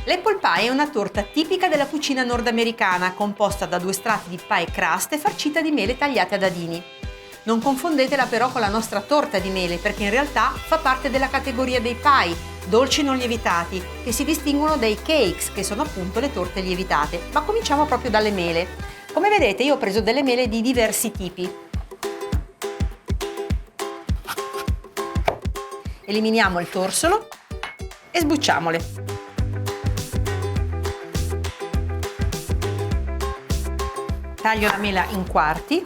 L'apple pie è una torta tipica della cucina nordamericana, composta da 2 strati di pie crust e farcita di mele tagliate a dadini. Non confondetela però con la nostra torta di mele, perché in realtà fa parte della categoria dei pie, dolci non lievitati, che si distinguono dai cakes, che sono appunto le torte lievitate. Ma cominciamo proprio dalle mele. Come vedete io ho preso delle mele di diversi tipi. Eliminiamo il torsolo e sbucciamole. Taglio la mela in quarti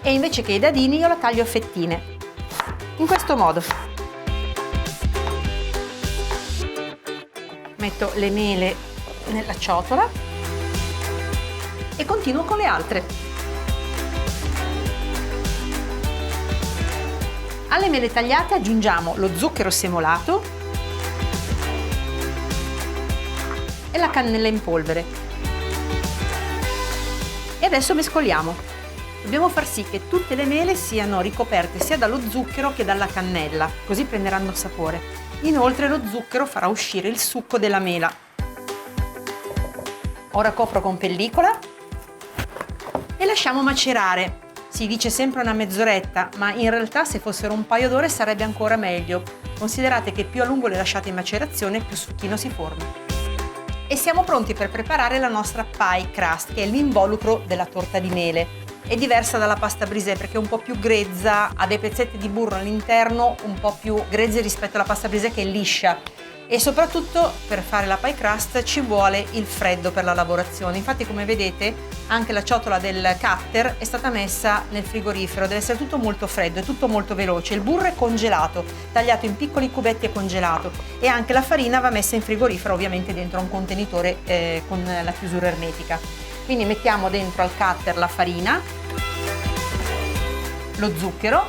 e invece che i dadini io la taglio a fettine, in questo modo. Metto le mele nella ciotola e continuo con le altre. Alle mele tagliate aggiungiamo lo zucchero semolato e la cannella in polvere. E adesso mescoliamo. Dobbiamo far sì che tutte le mele siano ricoperte sia dallo zucchero che dalla cannella, così prenderanno sapore. Inoltre lo zucchero farà uscire il succo della mela. Ora copro con pellicola e lasciamo macerare. Si dice sempre una mezz'oretta, ma in realtà se fossero un paio d'ore sarebbe ancora meglio. Considerate che più a lungo le lasciate in macerazione, più succhino si forma. E siamo pronti per preparare la nostra pie crust, che è l'involucro della torta di mele. È diversa dalla pasta brisée perché è un po' più grezza, ha dei pezzetti di burro all'interno, un po' più grezzi rispetto alla pasta brisée che è liscia. E soprattutto per fare la pie crust ci vuole il freddo per la lavorazione. Infatti, come vedete, anche la ciotola del cutter è stata messa nel frigorifero, deve essere tutto molto freddo, è tutto molto veloce. Il burro è congelato, tagliato in piccoli cubetti e congelato, e anche la farina va messa in frigorifero, ovviamente dentro un contenitore con la chiusura ermetica. Quindi mettiamo dentro al cutter la farina, lo zucchero,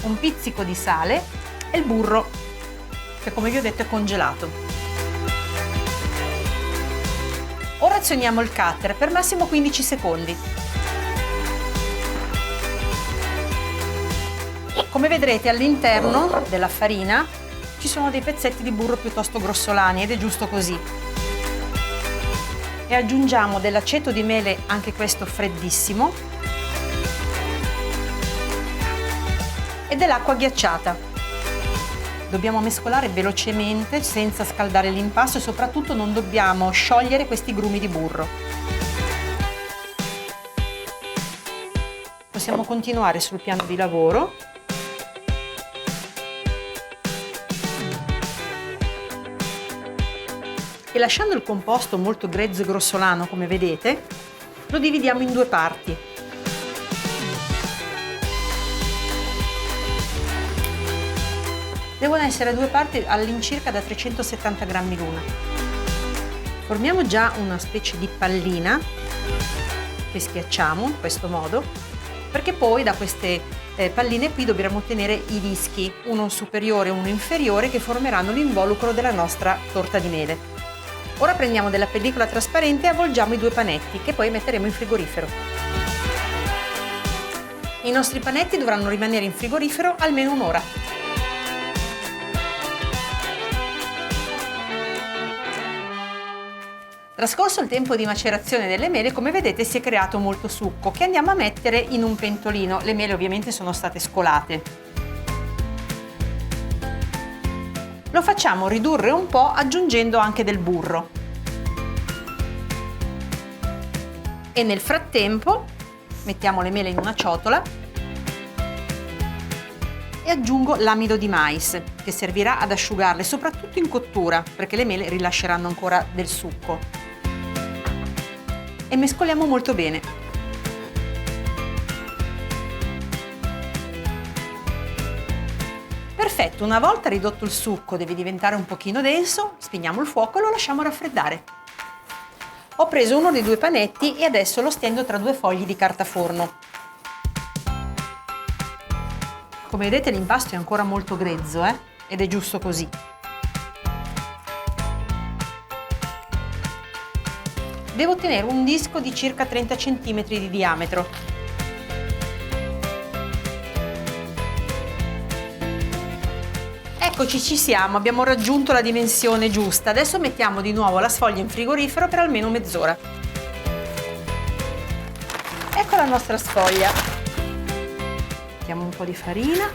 un pizzico di sale e il burro, che come vi ho detto è congelato. Ora azioniamo il cutter per massimo 15 secondi. Come vedrete all'interno della farina ci sono dei pezzetti di burro piuttosto grossolani ed è giusto così. E aggiungiamo dell'aceto di mele, anche questo freddissimo, e dell'acqua ghiacciata. Dobbiamo mescolare velocemente senza scaldare l'impasto e soprattutto non dobbiamo sciogliere questi grumi di burro. Possiamo continuare sul piano di lavoro. E lasciando il composto molto grezzo e grossolano, come vedete, lo dividiamo in 2 parti. Devono essere 2 parti all'incirca da 370 grammi l'una. Formiamo già una specie di pallina che schiacciamo in questo modo, perché poi da queste palline qui dobbiamo ottenere i dischi, uno superiore e uno inferiore, che formeranno l'involucro della nostra torta di mele. Ora prendiamo della pellicola trasparente e avvolgiamo i 2 panetti, che poi metteremo in frigorifero. I nostri panetti dovranno rimanere in frigorifero almeno un'ora. Trascorso il tempo di macerazione delle mele, come vedete si è creato molto succo, che andiamo a mettere in un pentolino. Le mele ovviamente sono state scolate. Lo facciamo ridurre un po' aggiungendo anche del burro. E nel frattempo mettiamo le mele in una ciotola e aggiungo l'amido di mais, che servirà ad asciugarle, soprattutto in cottura, perché le mele rilasceranno ancora del succo. E mescoliamo molto bene. Perfetto, una volta ridotto il succo, deve diventare un pochino denso, spegniamo il fuoco e lo lasciamo raffreddare. Ho preso uno dei 2 panetti e adesso lo stendo tra 2 fogli di carta forno. Come vedete l'impasto è ancora molto grezzo, ed è giusto così. Devo ottenere un disco di circa 30 cm di diametro. Eccoci, ci siamo, abbiamo raggiunto la dimensione giusta. Adesso mettiamo di nuovo la sfoglia in frigorifero per almeno mezz'ora. Ecco la nostra sfoglia. Mettiamo un po' di farina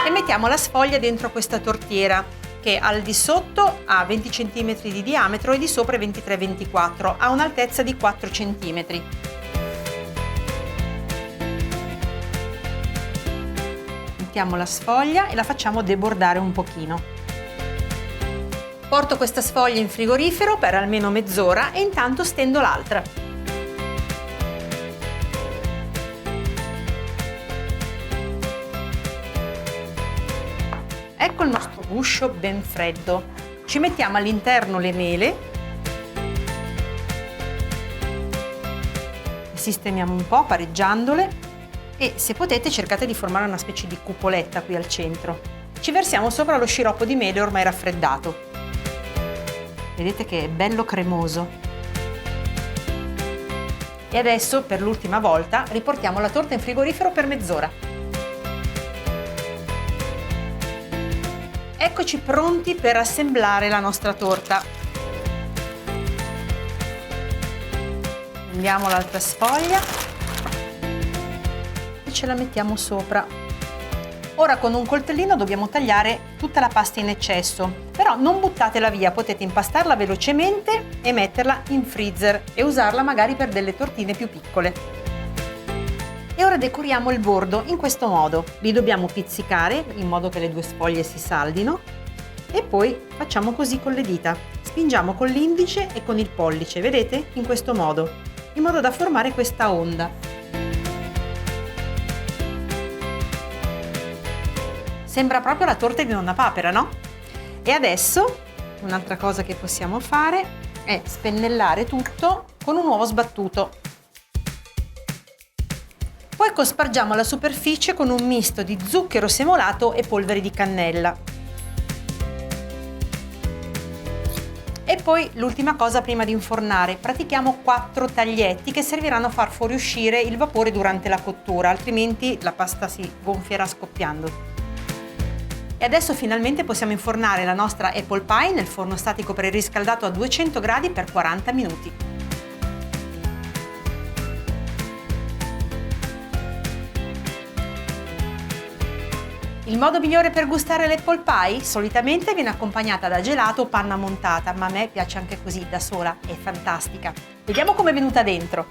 e mettiamo la sfoglia dentro questa tortiera che al di sotto ha 20 cm di diametro e di sopra 23-24, ha un'altezza di 4 cm. Mettiamo la sfoglia e la facciamo debordare un pochino. Porto questa sfoglia in frigorifero per almeno mezz'ora e intanto stendo l'altra. Ecco il nostro guscio ben freddo. Ci mettiamo all'interno le mele, le sistemiamo un po' pareggiandole e se potete cercate di formare una specie di cupoletta qui al centro. Ci versiamo sopra lo sciroppo di mele ormai raffreddato. Vedete che è bello cremoso. E adesso per l'ultima volta riportiamo la torta in frigorifero per mezz'ora. Eccoci pronti per assemblare la nostra torta. Prendiamo l'altra sfoglia e ce la mettiamo sopra. Ora con un coltellino dobbiamo tagliare tutta la pasta in eccesso, però non buttatela via, potete impastarla velocemente e metterla in freezer e usarla magari per delle tortine più piccole. E ora decoriamo il bordo in questo modo. Li dobbiamo pizzicare in modo che le due sfoglie si saldino e poi facciamo così con le dita. Spingiamo con l'indice e con il pollice, vedete? In questo modo, in modo da formare questa onda. Sembra proprio la torta di nonna Papera, no? E adesso un'altra cosa che possiamo fare è spennellare tutto con un uovo sbattuto. Poi cospargiamo la superficie con un misto di zucchero semolato e polvere di cannella. E poi l'ultima cosa prima di infornare, pratichiamo 4 taglietti che serviranno a far fuoriuscire il vapore durante la cottura, altrimenti la pasta si gonfierà scoppiando. E adesso finalmente possiamo infornare la nostra apple pie nel forno statico preriscaldato a 200 gradi per 40 minuti. Il modo migliore per gustare l'apple pie solitamente viene accompagnata da gelato o panna montata, ma a me piace anche così, da sola, è fantastica. Vediamo come è venuta dentro.